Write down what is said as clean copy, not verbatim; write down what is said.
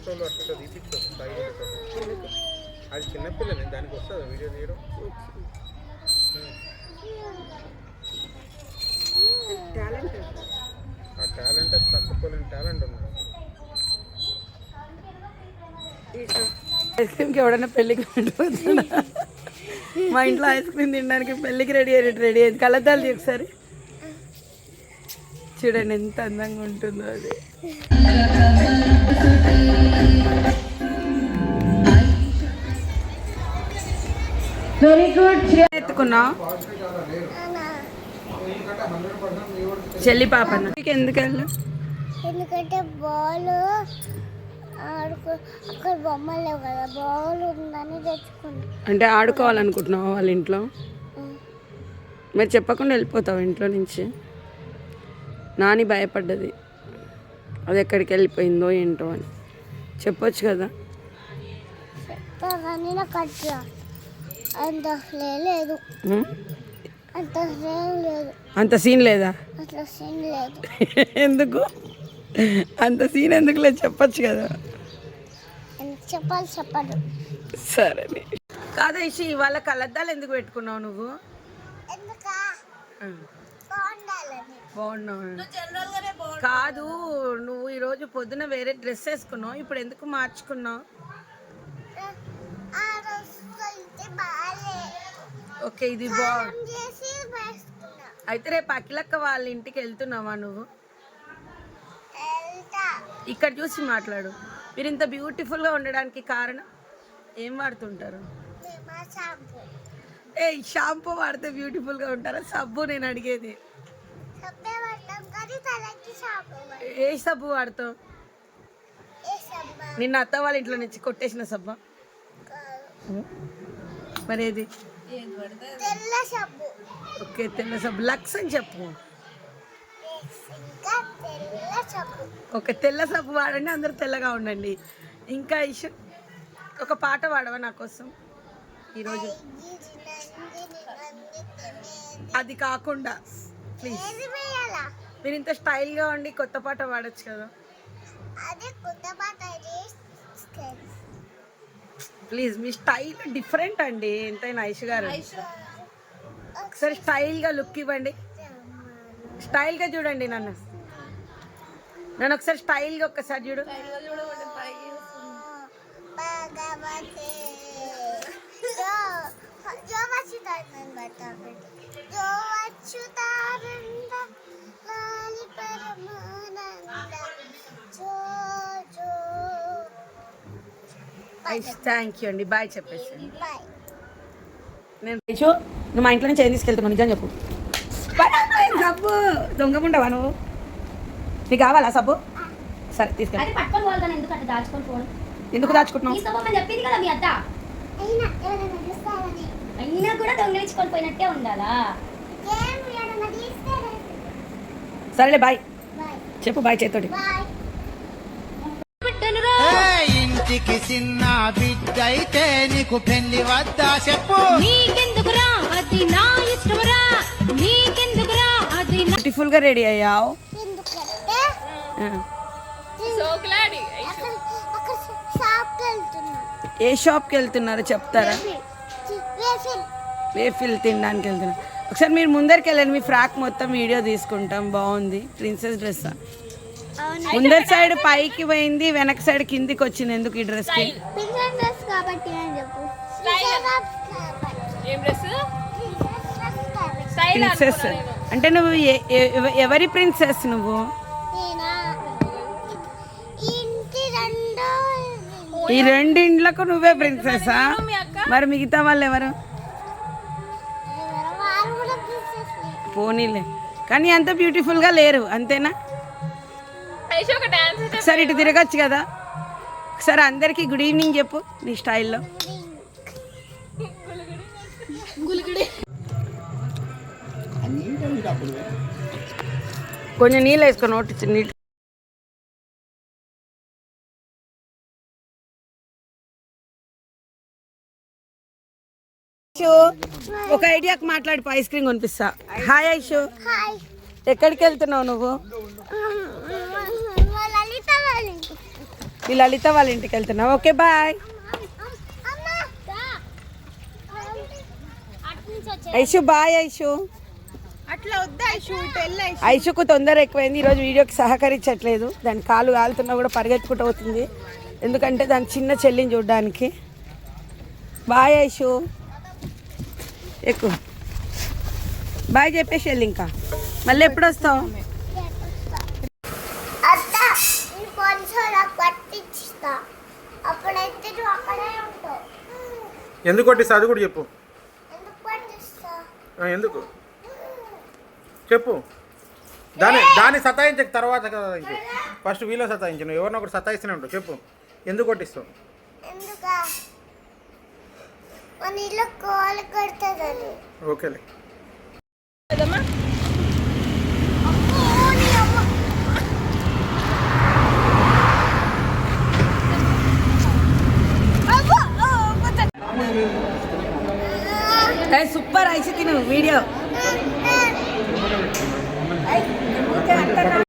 ఫోటోలు అట్లా తీపించుకోవచ్చు అది చిన్నపిల్ల నేను దానికి వస్తుంది వీడియో తీయడం ఆ టాలెంట్ తక్కువలేని టాలెంట్ ఉంది ఐస్ క్రీమ్కి ఎవడన్నా పెళ్ళికి వెళ్ళిపోతున్నా మా ఇంట్లో ఐస్ క్రీమ్ తినడానికి పెళ్ళికి రెడీ అయ్యింది కలద్దాలి ఒకసారి చూడండి ఎంత అందంగా ఉంటుందో అది వెరీ గుడ్ ఎత్తుకున్నా చెల్లి పాప ఎందుకు ఎందుకంటే బాల్ అక్కడ బొమ్మలు లేవు కదా బాల్ ఉందని తెచ్చుకున్నా అంటే ఆడుకోవాలనుకుంటున్నావా వాళ్ళ ఇంట్లో మరి చెప్పకుండా వెళ్ళిపోతావు ఇంట్లో నుంచి నాని భయపడ్డది అది ఎక్కడికి వెళ్ళిపోయిందో ఏంటో అని చెప్పొచ్చు కదా అంత సీన్ లేదా ఎందుకు అంత సీన్ ఎందుకు లేదు చెప్పచ్చు కదా చెప్పదు సరే కాదా ఇషి ఇవాళ కలద్దాలు ఎందుకు పెట్టుకున్నావు నువ్వు బాగున్నావు కాదు నువ్వు ఈరోజు పొద్దున వేరే డ్రెస్ వేసుకున్నావు ఇప్పుడు ఎందుకు మార్చుకున్నావు ఓకే ఇది బాగుంది అయితే రేపు అఖిలక్క వాళ్ళ ఇంటికి వెళ్తున్నావా నువ్వు ఇక్కడ చూసి మాట్లాడు మీరు ఇంత బ్యూటిఫుల్గా ఉండడానికి కారణం ఏం వాడుతుంటారు ఏ షాంపూ వాడితే బ్యూటిఫుల్గా ఉంటారా సబ్బు నేను అడిగేది ఏ సబ్బు వాడతావు నిన్న అత్త వాళ్ళ ఇంట్లో నుంచి కొట్టేసిన సబ్బా మరి ఏది ఓకే తెల్ల సబ్బు లక్స్ అని చెప్పు ఓకే తెల్ల సబ్బు వాడండి అందరూ తెల్లగా ఉండండి ఇంకా ఇష్యూ ఒక పాట పాడవా నా కోసం ఈరోజు అది కాకుండా ప్లీజ్ మీరు ఇంత స్టైల్గా ఉండి కొత్త పాట పాడచ్చు కదా ప్లీజ్ మీ స్టైల్ డిఫరెంట్ అండి ఎంతైనా ఐష్ గారు ఒకసారి స్టైల్గా లుక్ ఇవ్వండి స్టైల్గా చూడండి నన్ను ఒకసారి స్టైల్గా ఒక్కసారి చూడు థ్యాంక్ యూ అండి బాయ్ చెప్పేసి నేను రైచు నువ్వు మా ఇంట్లో నుంచి ఏం తీసుకెళ్తున్నావు నిజం చెప్పు సబ్బు దొంగముండవా నువ్వు నీకు కావాలా సబ్బు సరే తీసుకెళ్ళి ఎందుకు దాచుకుంటున్నావు సరేలే బాయ్ చెప్పు బాయ్ చేతోటి ఇంటికి చిన్న బిడ్డ అయితే నీకు పెళ్లి వద్దా చెప్పు నీకెందుకురా అది నా ఇష్టమరా నీకెందుకురా అది బ్యూటిఫుల్ గా రెడీ అయ్యావు ఏ షాప్కి వెళ్తున్నారు చెప్తారా వేఫిల్ తినడానికి వెళ్తున్నారు ఒకసారి మీరు ముందరికి వెళ్ళండి మీ ఫ్రాక్ మొత్తం వీడియో తీసుకుంటాం బాగుంది ప్రిన్సెస్ డ్రెస్ ముందర సైడ్ పైకి పోయింది వెనక సైడ్ కిందికి వచ్చింది ఎందుకు ఈ డ్రెస్ కి ప్రిన్సెస్ అంటే నువ్వు ఎవరి ప్రిన్సెస్ నువ్వు ఈ రెండింట్లకు నువ్వే ప్రిన్సెస్సా మరి మిగతా వాళ్ళు ఎవరు పోనీలే కానీ అంత బ్యూటిఫుల్గా లేరు అంతేనా ఒకసారి ఇటు తిరగచ్చు కదా ఒకసారి అందరికీ గుడ్ ఈవినింగ్ చెప్పు నీ స్టైల్లో కొంచెం నీళ్ళు వేసుకో నోటి నీళ్ళు ఒక ఐడియాకి మాట్లాడి ఐస్ క్రీమ్ కొనిపిస్తా హాయ్ ఐషు ఎక్కడికి వెళ్తున్నావు నువ్వు మీ లలిత వాళ్ళ ఇంటికి వెళ్తున్నాం. Okay bye. Aishu bye. Aishu అట్లా వద్దా ఐషు, ఇటు వెళ్ళి ఐషు. ఐషుకు తొందర ఎక్కువైంది, ఈరోజు వీడియోకి సహకరించట్లేదు. దాని కాలు కాలుతున్నా కూడా పరిగెత్తుకుంటూ అవుతుంది, ఎందుకంటే దాని చిన్న చెల్లిని చూడడానికి. బాయ్ ఐషు, ఎక్కువ బాయ్ చెప్పేసి వెళ్ళి, ఇంకా మళ్ళీ ఎప్పుడు వస్తావు? అప్పుడైతే నువ్వు అక్కడే ఉంటావు. ఎందుకు కొట్టిస్తా అది కూడా చెప్పు. ఎందుకు పట్టిస్తా? ఎందుకు చెప్పు. దాన్ని సతాయించక తర్వాత కదా, ఫస్ట్ వీళ్ళ సతాయించు. నువ్వు ఎవరినొకరు సతాయిస్తూనే ఉంటావు. చెప్పు ఎందుకు కొట్టిస్తావు? ఎందుకా మన ఇల్లు కోలు కడుతుందని. ఓకేలే. సూపర్ ఐషు తిను వీడియో.